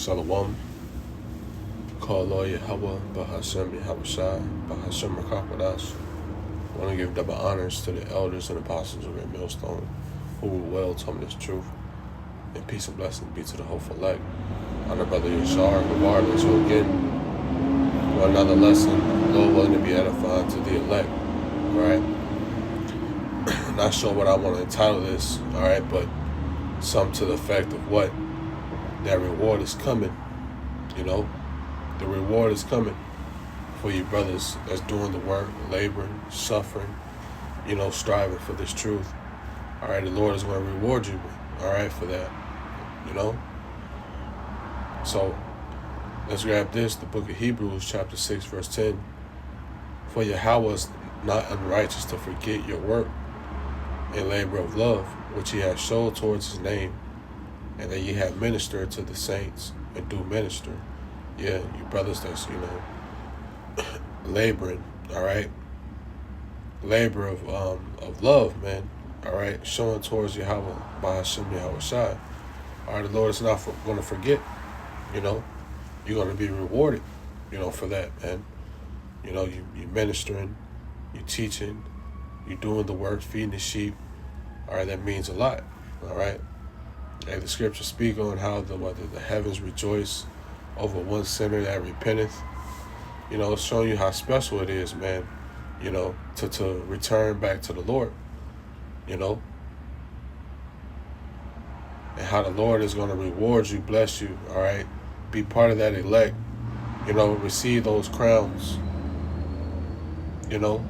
Shalom. Call Lord Yahweh, Bahashem Yahushai, Bahashem Rakakwadash. I want to give double honors to the elders and apostles of the millstone who will well tell me this truth. And peace and blessing be to the hopeful elect. Honor Brother Yashar, Gabar, with you again for another lesson. Lord willing to be edifying to the elect. Alright? Not sure what I want to entitle this, alright, but something to the effect of what that reward is coming, you know. The reward is coming for you brothers that's doing the work, laboring, suffering, you know, striving for this truth. All right, the Lord is going to reward you, all right, for that, you know. So let's grab this, the book of Hebrews, chapter 6, verse 10. For Yahweh is not unrighteous to forget your work and labor of love, which he has showed towards his name, and that ye have ministered to the saints and do minister. Yeah, you brothers that's, you know, laboring, all right? Labor of love, man, all right? Showing towards Yahweh, Bahashem Yahushai. All right, the Lord is not going to forget, you know. You're going to be rewarded, you know, for that, man. You know, you ministering, you teaching, you doing the work, feeding the sheep. All right, that means a lot, all right? And the scriptures speak on how the heavens rejoice over one sinner that repenteth. You know, it's showing you how special it is, man, you know, to return back to the Lord, you know, and how the Lord is going to reward you, bless you, all right, be part of that elect, you know, receive those crowns, you know,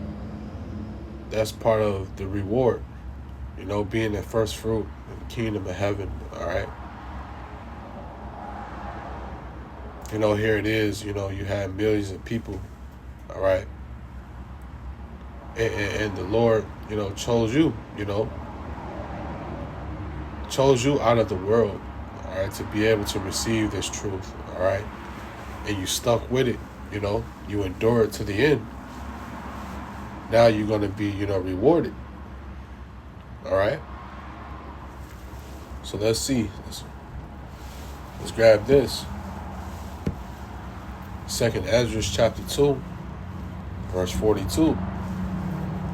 that's part of the reward, you know, being the first fruit in the kingdom of heaven, all right. You know, here it is, you know, you have millions of people, all right? And the Lord, you know, chose you, you know, chose you out of the world, all right, to be able to receive this truth, all right? And you stuck with it, you know, you endure it to the end. Now you're going to be, you know, rewarded, all right? So let's see. Let's grab this. 2nd Ezra chapter 2, verse 42.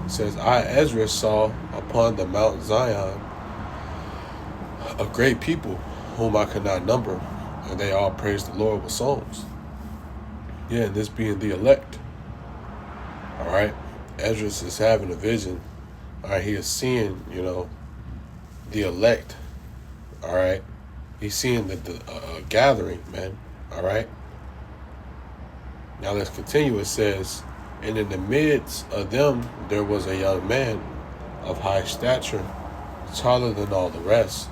It says, I, Ezra, saw upon the Mount Zion a great people whom I could not number, and they all praised the Lord with songs. Yeah, this being the elect. All right. Ezra is having a vision. All right. He is seeing, you know, the elect. All right. He's seeing the gathering, man. All right. Now let's continue. It says, and in the midst of them there was a young man of high stature, taller than all the rest,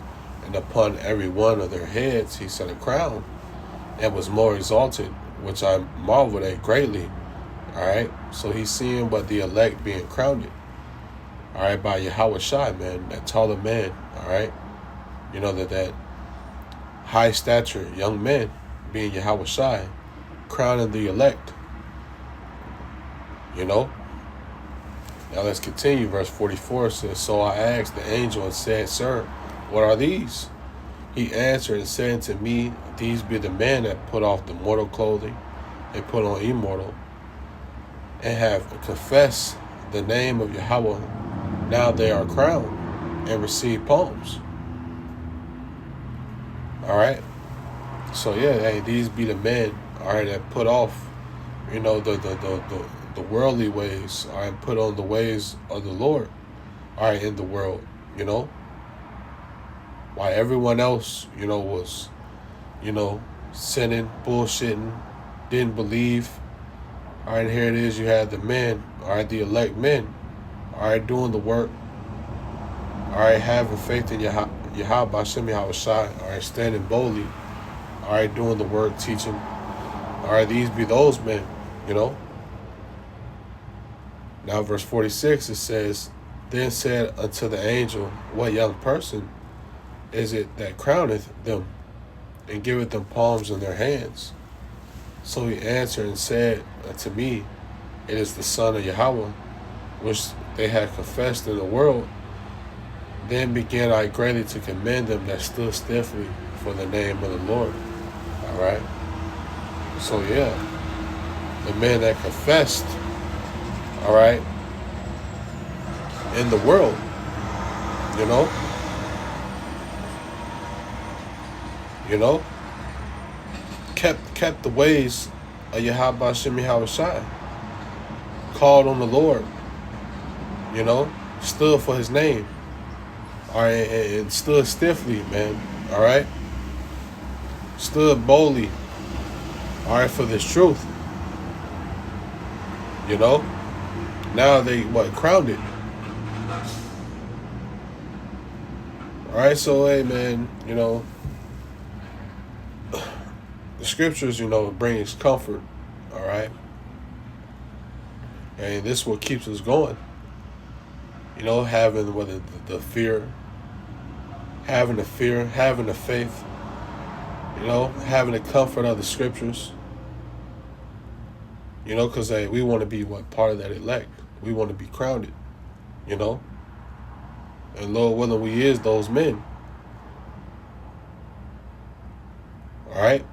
and upon every one of their heads he set a crown, and was more exalted, which I marveled at greatly. All right, so he's seeing but the elect being crowned, all right, by Yahushai, man, that taller man, all right, you know, that high stature young man being Yahushai, crowning the elect, you know. Now let's continue. Verse 44 says, so I asked the angel and said, sir, what are these? He answered and said to me, these be the men that put off the mortal clothing and put on immortal, and have confessed the name of Yahweh. Now they are crowned and receive palms. All right. So yeah, hey, these be the men, all right, that put off, you know, the worldly ways, all right, put on the ways of the Lord, all right, in the world, you know. While everyone else, you know, was, you know, sinning, bullshitting, didn't believe, all right, here it is, you had the men, all right, the elect men, all right, doing the work, all right, having faith in Yahweh, Bashem Yahushai, all right, standing boldly, all right, doing the work, teaching. All right, these be those men, you know. Now, verse 46, it says, then said unto the angel, what young person is it that crowneth them and giveth them palms in their hands? So he answered and said unto me, it is the Son of Yahweh, which they had confessed in the world. Then began I greatly to commend them that stood stiffly for the name of the Lord. All right. So yeah, the man that confessed, all right, in the world, you know, you know, kept the ways of Yahweh Shemi Hawashai, called on the Lord, you know, stood for his name, all right, and stood stiffly, man, all right, stood boldly, all right, for this truth, you know. Now they crowned it. All right, so hey, man, you know, the scriptures, you know, brings comfort. All right, and this is what keeps us going. You know, having whether the fear, having the fear, having the faith. You know, having the comfort of the scriptures. You know, because hey, we want to be part of that elect. We want to be crowned. You know, and Lord willing, we is those men. All right.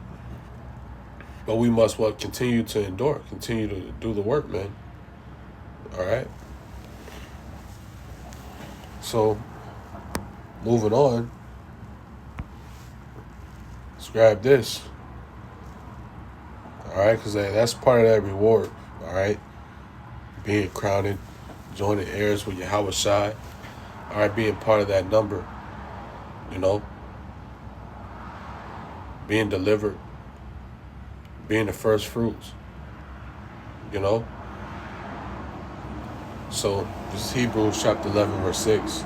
But we must continue to endure, continue to do the work, man. All right. So, moving on. Let's grab this. All right, because that's part of that reward. All right. Being crowned, joining heirs with Yahweh Shai. All right, being part of that number. You know. Being delivered. Being the first fruits. You know. So, this is Hebrews chapter 11, verse 6.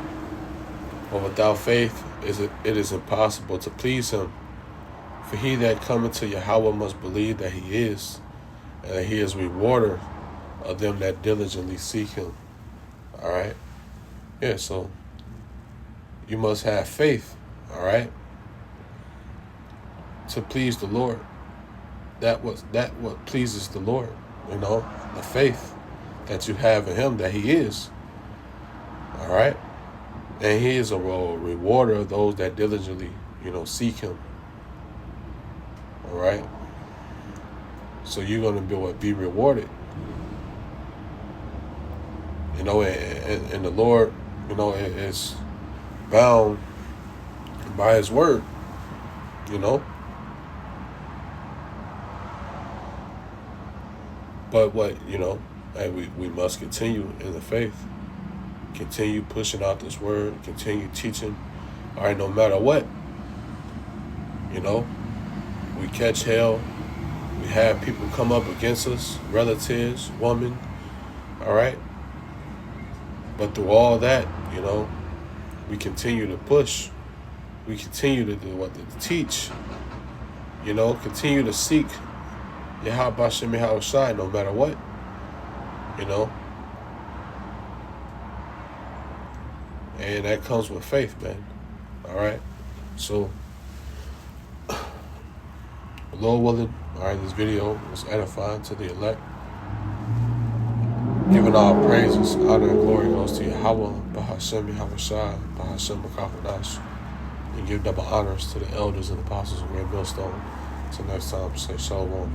But without faith, it is impossible to please him. For he that cometh to Yahweh must believe that he is, and that he is rewarder of them that diligently seek him. All right? Yeah, so you must have faith, all right, to please the Lord. That what pleases the Lord, you know, the faith that you have in him, that he is. All right? And he is a rewarder of those that diligently, you know, seek him. All right? So you're going to be rewarded. You know, and the Lord, you know, is bound by his word, you know. But you know, hey, we must continue in the faith. Continue pushing out this word. Continue teaching. All right, no matter what. You know, we catch hell. We have people come up against us, relatives, women. All right. But through all that, you know, we continue to push. We continue to do to teach. You know, continue to seek Yahweh Shemi Hawashai no matter what. You know. And that comes with faith, man. All right. So, Lord willing, all right, this video was edifying to the elect. Giving all praises, honor, and glory goes to Yahweh, Bahashem Yahawashi, Bahashem Makakwadash. And give double honors to the elders and apostles of Great Millstone. Until next time, say shalom.